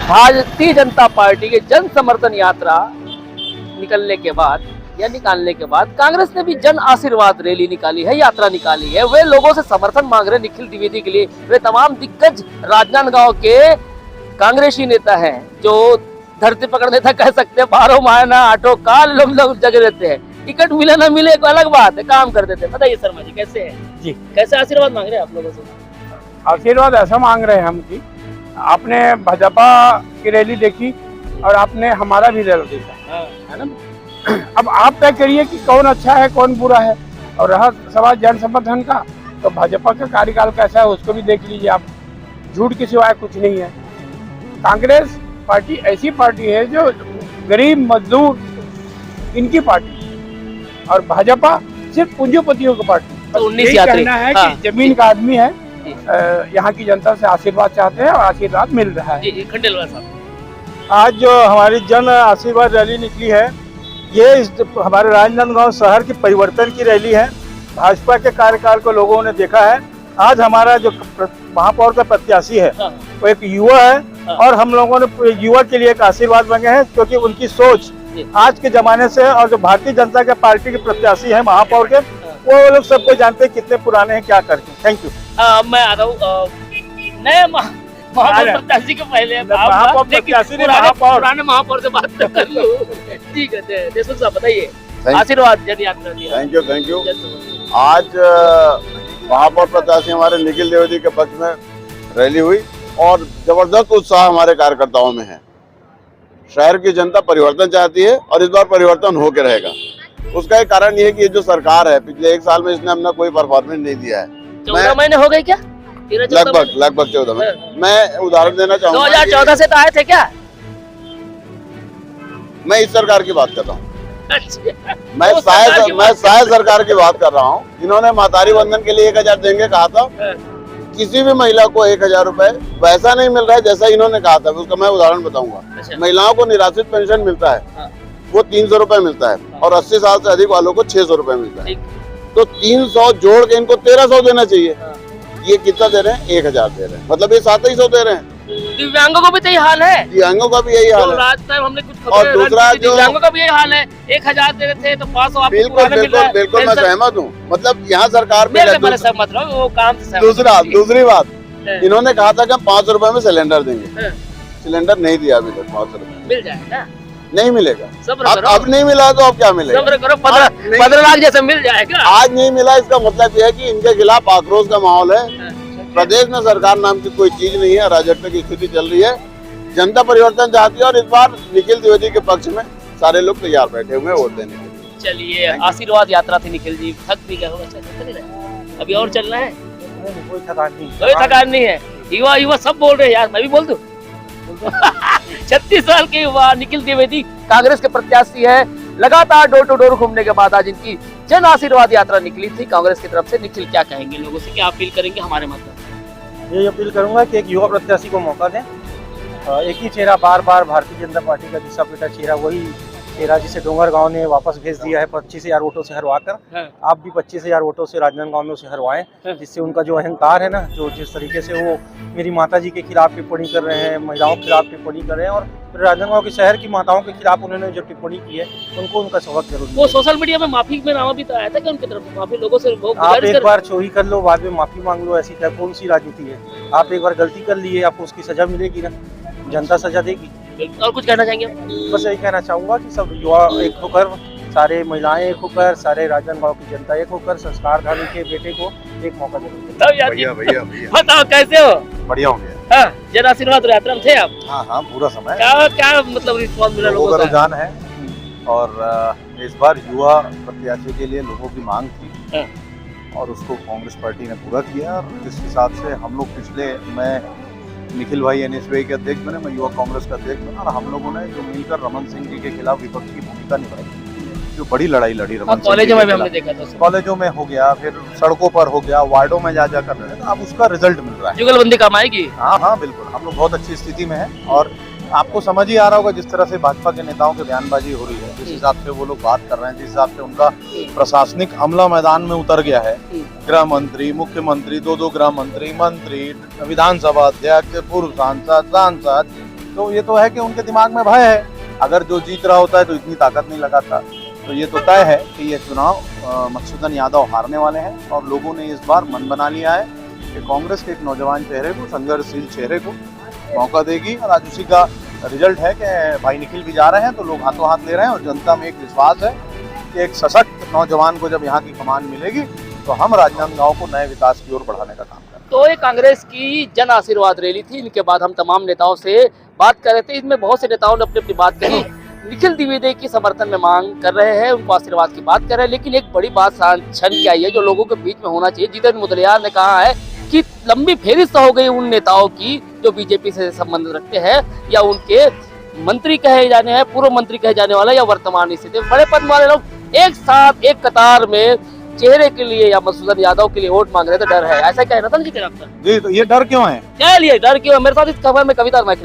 Bharatiya Janata party के जन समर्थन यात्रा निकालने के बाद कांग्रेस ने भी जन आशीर्वाद रैली निकाली है, यात्रा निकाली है। वे लोगों से समर्थन मांग रहे निखिल द्विवेदी के लिए। वे तमाम दिग्गज राजनांदगांव के कांग्रेसी नेता हैं जो धरती पकड़ नेता कह सकते हैं। 12 महीना ऑटो काल लोग जगह रहते हैं। टिकट मिले ना मिले एक अलग बात है, काम कर देते हैं। बताइए शर्मा जी कैसे हैं? जी कैसे आशीर्वाद मांग रहे हैं आप लोगों से? आशीर्वाद ऐसा मांग रहे हैं हम कि आपने भाजपा की रैली देखी और आपने हमारा भी रैली देखा है ना। अब आप तय करिए कि कौन अच्छा है कौन बुरा है। और रहा सवाल जन समर्थन का, तो भाजपा का कार्यकाल कैसा है उसको भी देख लीजिए आप। झूठ के सिवाय कुछ नहीं है। कांग्रेस पार्टी ऐसी पार्टी है जो गरीब मजदूर इनकी पार्टी, और भाजपा सिर्फ पूंजीपतियों की पार्टी। तो 19 यही यात्री कहना है कि जमीन का आदमी है, यहाँ की जनता से आशीर्वाद चाहते हैं और आशीर्वाद मिल रहा है। जी खंडेलवाल साहब, आज जो हमारी जन आशीर्वाद रैली निकली है, ये हमारे राजनांदगांव शहर की परिवर्तन की रैली है। भाजपा के कार्यकाल को लोगों ने देखा है। आज हमारा जो महापौर का प्रत्याशी है वो एक युवा है, और हम लोगों ने युवा के लिए एक आशीर्वाद मांगे हैं, क्योंकि उनकी सोच आज के जमाने से, और जो भारतीय जनता के पार्टी के प्रत्याशी है महापौर के, वो लोग सबको जानते हैं कितने पुराने हैं, क्या करके। Thank you. मैं आ रहा हूँ नए महापौर प्रत्याशी के पहले महापौर प्रत्याशी ने पुराने महापौर से बात कर लो। ठीक है देशमुख साहब बताइए आशीर्वाद जन यात्रा दिया। Thank you. आज महापौर प्रत्याशी हमारे निखिल द्विवेदी के पक्ष में रैली हुई और जबरदस्त उत्साह हमारे कार्यकर्ताओं में है। शहर की जनता परिवर्तन चाहती है और इस बार परिवर्तन होकर रहेगा। उसका एक कारण ये है कि ये जो सरकार है पिछले 1 साल में इसने अपना कोई परफॉर्मेंस नहीं दिया है। 14 महीने हो गए क्या? लगभग 14 महीने। मैं उदाहरण देना चाहूँगा। 2014 से तो आए थे क्या? मैं इस सरकार की बात कर रहा हूँ। अच्छा। मैं शायद सरकार की बात कर रहा हूँ। इन्होंने मातारी बंधन के लिए 1000 देंगे कहा था। किसी भी महिला को 1000 रुपए वैसा नहीं मिल रहा है जैसा इन्होंने कहा था। उसका मैं उदाहरण बताऊंगा। महिलाओं को निराश्रित पेंशन मिलता है, वो 300 रुपए मिलता है, और 80 साल से अधिक वालों को 600 रुपए मिलता है। तो 300 जोड़ के इनको 1300 देना चाहिए। ये कितना दे रहे हैं? 1000 दे रहे हैं, मतलब ये 2700 दे रहे हैं। दिव्यांगों को भी तो यही हाल है। दिव्यांगों का भी यही हाल है। हमने कुछ और दूसरा जो दिव्यांगों का भी यही हाल है। 1000 दे रहे थे तो 500 बिल्कुल मैं सहमत हूँ। मतलब यहाँ सरकार दूसरी बात, इन्होंने कहा था कि हम 500 रुपए में सिलेंडर देंगे। सिलेंडर नहीं दिया अभी तक। 500 रुपए मिल जाएगा? नहीं मिलेगा। अब नहीं मिला तो अब क्या मिलेगा? 15 लाख जैसे मिल जाएगा। आज नहीं मिला, इसका मतलब यह है कि इनके खिलाफ आक्रोश का माहौल है। प्रदेश में सरकार नाम की कोई चीज नहीं है। अराजकता की स्थिति चल रही है। जनता परिवर्तन चाहती है और इस बार निखिल द्विवेदी के पक्ष में सारे लोग तैयार बैठे हुए हैं वोट देने के लिए। चलिए आशीर्वाद यात्रा थी निखिल जी। थक भी गया होगा, अभी और चलना है? कोई थकान नहीं है। युवा सब बोल रहे हैं यार, मैं भी बोल दूं। 36 साल के युवा निखिल द्विवेदी कांग्रेस के प्रत्याशी है। लगातार डोर टू डोर घूमने के बाद आज इनकी जन आशीर्वाद यात्रा निकली थी कांग्रेस की तरफ से। निखिल क्या कहेंगे लोगों से, क्या अपील करेंगे हमारे मतलब? ये अपील करूंगा कि एक युवा प्रत्याशी को मौका दें। एक ही चेहरा बार बार भारतीय जनता पार्टी का घिसा पिटा चेहरा, वही चेहरा जिसे डोंगरगांव ने वापस भेज दिया है 25,000 वोटों से हरवा कर। आप भी 25,000 वोटों से राजनांदगांव में उसे हरवाएं, जिससे उनका जो अहंकार है ना, जो जिस तरीके से वो मेरी माता जी के खिलाफ टिप्पणी कर रहे हैं, महिलाओं के खिलाफ टिप्पणी कर रहे हैं, और राजनांदगांव के शहर की माताओं के खिलाफ उन्होंने जो टिप्पणी की है, उनको उनका सबक जरूर। वो सोशल मीडिया में माफी में नामा भी तो आया था कि उनकी तरफ माफी लोगों से आप एक बार चोरी कर लो बाद में माफी मांग लो, ऐसी कौन सी राजनीति है? आप एक बार गलती कर लिए, आपको उसकी सजा मिलेगी ना, जनता सजा देगी। और कुछ कहना चाहेंगे? बस यही कहना चाहूंगा कि सब युवा एक होकर, सारे महिलाएं एक होकर, सारे राजनांदगांव की जनता एक होकर संस्कारधारी के बेटे को एक मौका जरूर। भैया बताओ कैसे हो? बढ़िया हो गया। जन आशीर्वाद यात्रा में थे आप? हाँ पूरा समय। क्या मतलब रिस्पॉन्स मिला लोगों का? रुझान है, और इस बार युवा प्रत्याशी के लिए लोगों की मांग थी और उसको कांग्रेस पार्टी ने पूरा किया। और इस हिसाब से हम लोग मैं निखिल भाई NS के अध्यक्ष बने, मैं युवा कांग्रेस का अध्यक्ष बना, और हम लोगों ने जो मिलकर रमन सिंह जी के खिलाफ विपक्ष की भूमिका निभाई, जो बड़ी लड़ाई लड़ी रमन सिंह कॉलेजों में भी हमने देखा था। कॉलेजों में हो गया, फिर सड़कों पर हो गया, वार्डों में जा कर रहे हैं। अब उसका रिजल्ट मिल रहा है। जुगलबंदी काम आएगी। हाँ बिल्कुल, हम लोग बहुत अच्छी स्थिति में है। और आपको समझ ही आ रहा होगा जिस तरह से भाजपा के नेताओं की बयानबाजी हो रही है, जिस हिसाब से वो लोग बात कर रहे हैं, जिस हिसाब से उनका प्रशासनिक अमला मैदान में उतर गया है। गृह मंत्री, मुख्यमंत्री, 2 गृह मंत्री, मंत्री, विधानसभा अध्यक्ष, पूर्व सांसद, तो ये तो है कि उनके दिमाग में भय है। अगर जो जीत रहा होता है तो इतनी ताकत नहीं लगाता। तो ये तो तय है कि ये चुनाव मधुसूदन यादव हारने वाले हैं और लोगों ने इस बार मन बना लिया है कि कांग्रेस के एक नौजवान चेहरे को, संघर्षशील चेहरे को मौका देगी। और आज उसी का रिजल्ट है कि भाई निखिल भी जा रहे हैं तो लोग हाथों हाथ ले रहे हैं और जनता में एक विश्वास है कि एक सशक्त नौजवान को जब यहाँ की कमान मिलेगी तो हम राजनांदगांव को नए विकास की ओर बढ़ाने का काम करेंगे। तो ये कांग्रेस की जन आशीर्वाद रैली थी। इनके बाद हम तमाम नेताओं से बात कर रहे थे। इसमें बहुत से नेताओं ने अपनी अपनी बात कही। निखिल द्विवेदी की समर्थन में मांग कर रहे हैं, उनको आशीर्वाद की बात कर रहे हैं। लेकिन एक बड़ी बात छन के आई है जो लोगों के बीच में होना चाहिए। जितेंद्र मुदलियार ने कहा है कि लंबी फेरिस्त हो गई उन नेताओं की जो बीजेपी से संबंध रखते हैं या उनके मंत्री कहे जाने हैं, पूर्व मंत्री कहे जाने वाला या वर्तमान स्थिति बड़े पद वाले लोग एक साथ एक कतार में चेहरे के लिए या मधुसूदन यादव के लिए वोट मांग रहे थे। डर है, ऐसा कहना था जी आपका? जी, तो ये डर क्यों है? क्या लिए डर क्यों है? मेरे साथ इस खबर में कविता और मैं